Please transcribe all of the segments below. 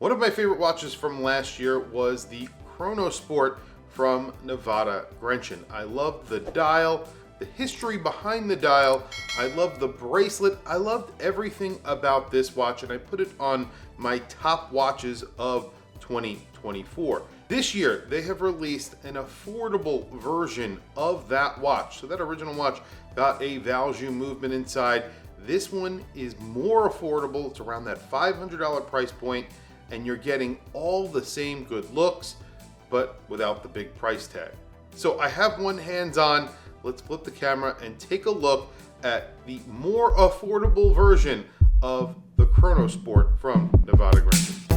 One of my favorite watches from last year was the Chrono Sport from Nevada Grenchen. I loved the dial, the history behind the dial. I loved the bracelet. I loved everything about this watch, and I put it on my top watches of 2024. This year, they have released an affordable version of that watch. So that original watch got a value movement inside. This one is more affordable. It's around that $500 price point, and you're getting all the same good looks, but without the big price tag. So I have one hands-on. Let's flip the camera and take a look at the more affordable version of the Chrono Sport from Nevada Grenchen.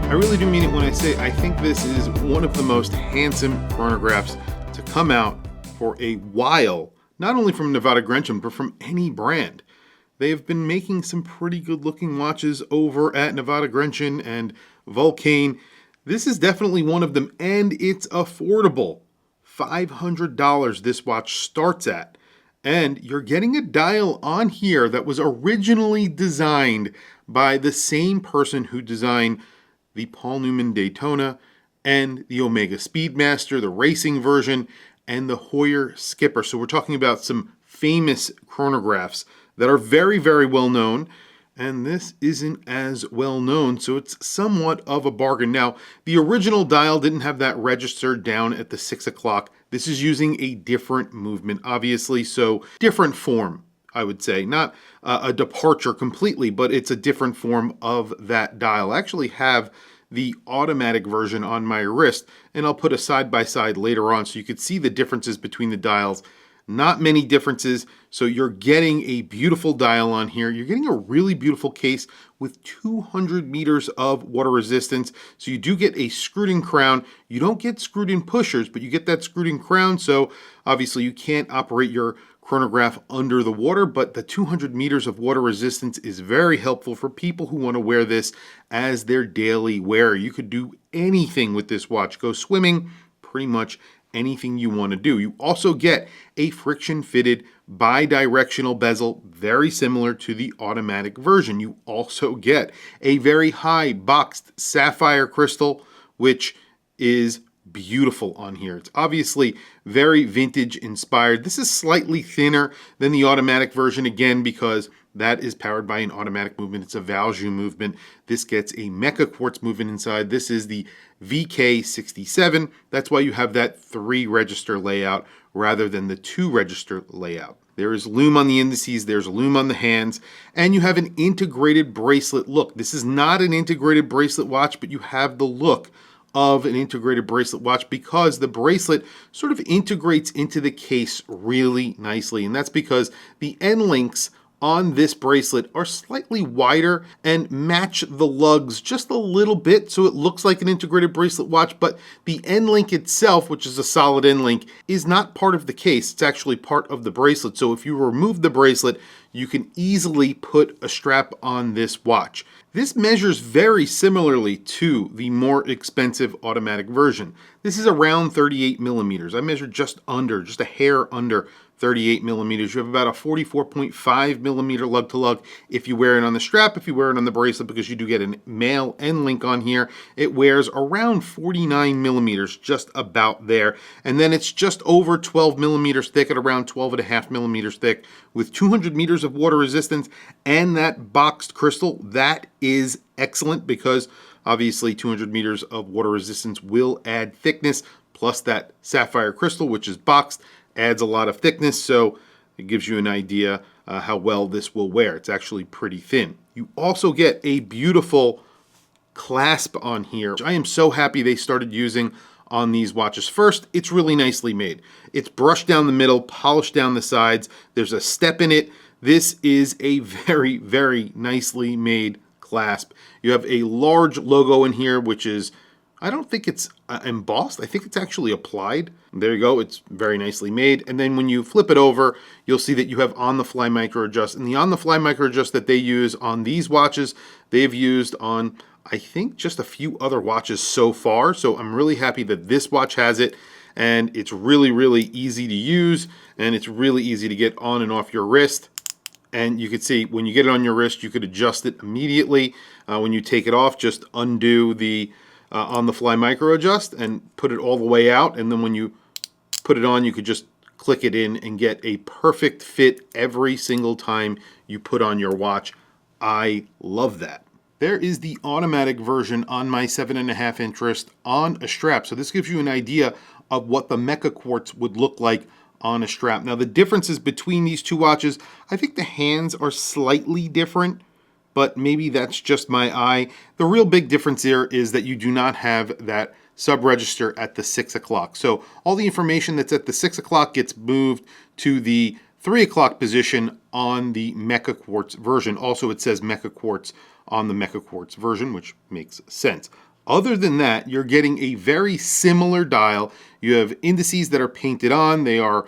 I really do mean it when I say I think this is one of the most handsome chronographs to come out for a while, not only from Nevada Grenchen, but from any brand. They have been making some pretty good looking watches over at Nevada Grenchen and Vulcane. This is definitely one of them, and it's affordable. $500 this watch starts at. And you're getting a dial on here that was originally designed by the same person who designed the Paul Newman Daytona and the Omega Speedmaster, the racing version, and the Hoyer Skipper. So we're talking about some famous chronographs that are very, very well known. And this isn't as well known, so it's somewhat of a bargain. Now, the original dial didn't have that register down at the 6 o'clock. This is using a different movement, obviously, so different form, I would say. Not a departure completely, but it's a different form of that dial. I actually have the automatic version on my wrist, and I'll put a side-by-side later on so you could see the differences between the dials. Not many differences, so you're getting a beautiful dial on here. You're getting a really beautiful case with 200 meters of water resistance. So you do get a screwed-in crown. You don't get screwed-in pushers, but you get that screwed-in crown. So obviously you can't operate your chronograph under the water, but the 200 meters of water resistance is very helpful for people who want to wear this as their daily wear. You could do anything with this watch. Go swimming, pretty much anything you want to do. You also get a friction-fitted bi-directional bezel, very similar to the automatic version. You also get a very high boxed sapphire crystal, which is beautiful on here. It's obviously very vintage inspired. This is slightly thinner than the automatic version, again, because that is powered by an automatic movement. It's a value movement. This gets a meca-quartz movement inside. This is the VK67. That's why you have that 3-register layout rather than the 2-register layout. There is lume on the indices, there's lume on the hands, and you have an integrated bracelet look. This is not an integrated bracelet watch, but you have the look of an integrated bracelet watch because the bracelet sort of integrates into the case really nicely. And that's because the end links on this bracelet are slightly wider and match the lugs just a little bit, so it looks like an integrated bracelet watch, but the end link itself, which is a solid end link, is not part of the case. It's actually part of the bracelet. So if you remove the bracelet, you can easily put a strap on this watch. This measures very similarly to the more expensive automatic version. This is around 38 millimeters. I measured just a hair under 38 millimeters. You have about a 44.5 millimeter lug to lug if you wear it on the strap. If you wear it on the bracelet, because you do get a male end link on here, it wears around 49 millimeters, just about there. And then it's just over 12 millimeters thick at around 12.5 millimeters thick with 200 meters of water resistance and that boxed crystal. That is excellent because obviously 200 meters of water resistance will add thickness, plus that sapphire crystal, which is boxed, adds a lot of thickness, so it gives you an idea how well this will wear. It's actually pretty thin. You also get a beautiful clasp on here, which I am so happy they started using on these watches. First, it's really nicely made. It's brushed down the middle, polished down the sides. There's a step in it. This is a very, very nicely made clasp. You have a large logo in here, which is, I don't think it's embossed. I think it's actually applied. There you go. It's very nicely made. And then when you flip it over, you'll see that you have on-the-fly micro adjust. And the on-the-fly micro adjust that they use on these watches, they've used on, I think, just a few other watches so far. So I'm really happy that this watch has it. And it's really, really easy to use. And it's really easy to get on and off your wrist. And you can see when you get it on your wrist, you could adjust it immediately. When you take it off, just undo the on-the-fly micro adjust and put it all the way out. And then when you put it on, you could just click it in and get a perfect fit every single time you put on your watch. I love that. There is the automatic version on my 7.5 inch wrist on a strap. So this gives you an idea of what the meca-quartz would look like on a strap. Now the differences between these two watches, I think the hands are slightly different, but maybe that's just my eye. The real big difference here is that you do not have that sub register at the 6 o'clock. So all the information that's at the 6 o'clock gets moved to the 3 o'clock position on the meca-quartz version. Also, it says meca-quartz on the meca-quartz version, which makes sense. Other than that, you're getting a very similar dial. You have indices that are painted on. They are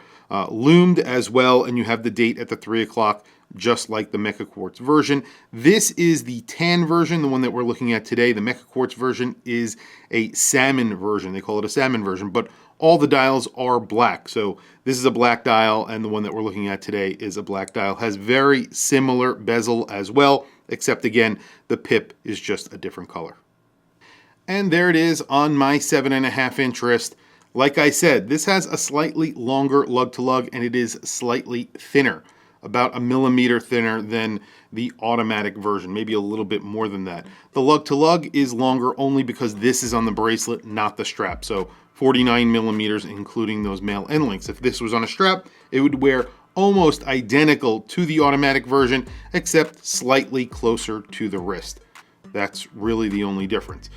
loomed as well, and you have the date at the 3 o'clock, just like the meca-quartz version. This is the tan version, the one that we're looking at today. The meca-quartz version is a salmon version. They call it a salmon version, but all the dials are black. So this is a black dial, and the one that we're looking at today is a black dial. Has very similar bezel as well, except again, the pip is just a different color. And there it is on my 7.5 inch wrist. Like I said, this has a slightly longer lug to lug, and it is slightly thinner, about 1 millimeter thinner than the automatic version, maybe a little bit more than that. The lug to lug is longer only because this is on the bracelet, not the strap. So 49 millimeters, including those male end links. If this was on a strap, it would wear almost identical to the automatic version, except slightly closer to the wrist. That's really the only difference.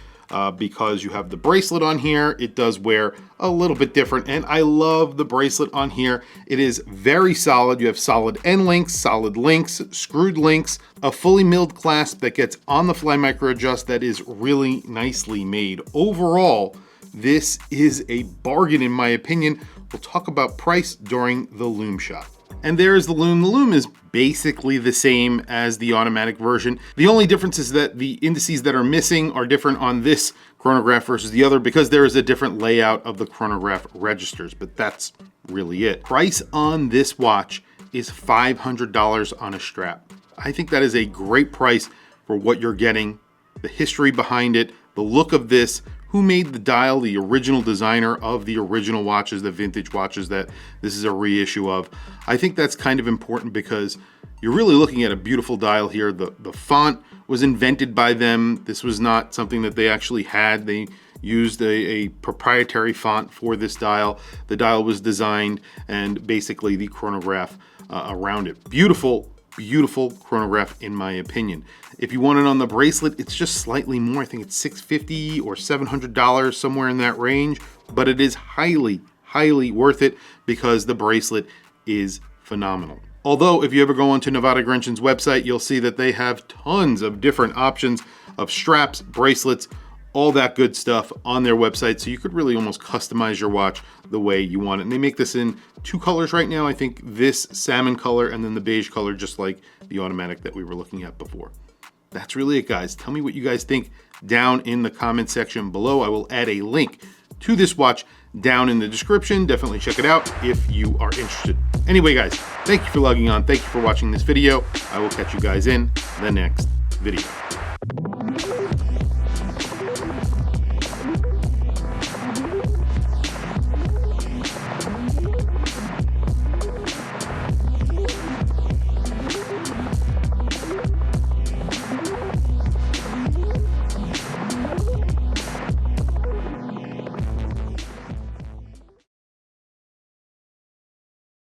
Because you have the bracelet on here, it does wear a little bit different, and I love the bracelet on here. It is very solid. You have solid end links, solid links, screwed links, a fully milled clasp that gets on the fly micro adjust that is really nicely made. Overall, this is a bargain in my opinion. We'll talk about price during the loom shot. And there's the loom. The loom is basically the same as the automatic version. The only difference is that the indices that are missing are different on this chronograph versus the other because there is a different layout of the chronograph registers, but that's really it. Price on this watch is $500 on a strap. I think that is a great price for what you're getting, the history behind it, the look of this, who made the dial, the original designer of the original watches, the vintage watches that this is a reissue of. I think that's kind of important because you're really looking at a beautiful dial here. The font was invented by them. This was not something that they actually had. They used a proprietary font for this dial. The dial was designed and basically the chronograph around it. Beautiful, beautiful chronograph in my opinion. If you want it on the bracelet, it's just slightly more. I think it's $650 or $700, somewhere in that range, but it is highly, highly worth it because the bracelet is phenomenal. Although if you ever go onto Nevada Grenchon's website, you'll see that they have tons of different options of straps, bracelets, all that good stuff on their website. So you could really almost customize your watch the way you want it. And they make this in 2 colors right now. I think this salmon color and then the beige color, just like the automatic that we were looking at before. That's really it, guys. Tell me what you guys think down in the comment section below. I will add a link to this watch down in the description. Definitely check it out if you are interested. Anyway, guys, thank you for logging on. Thank you for watching this video. I will catch you guys in the next video.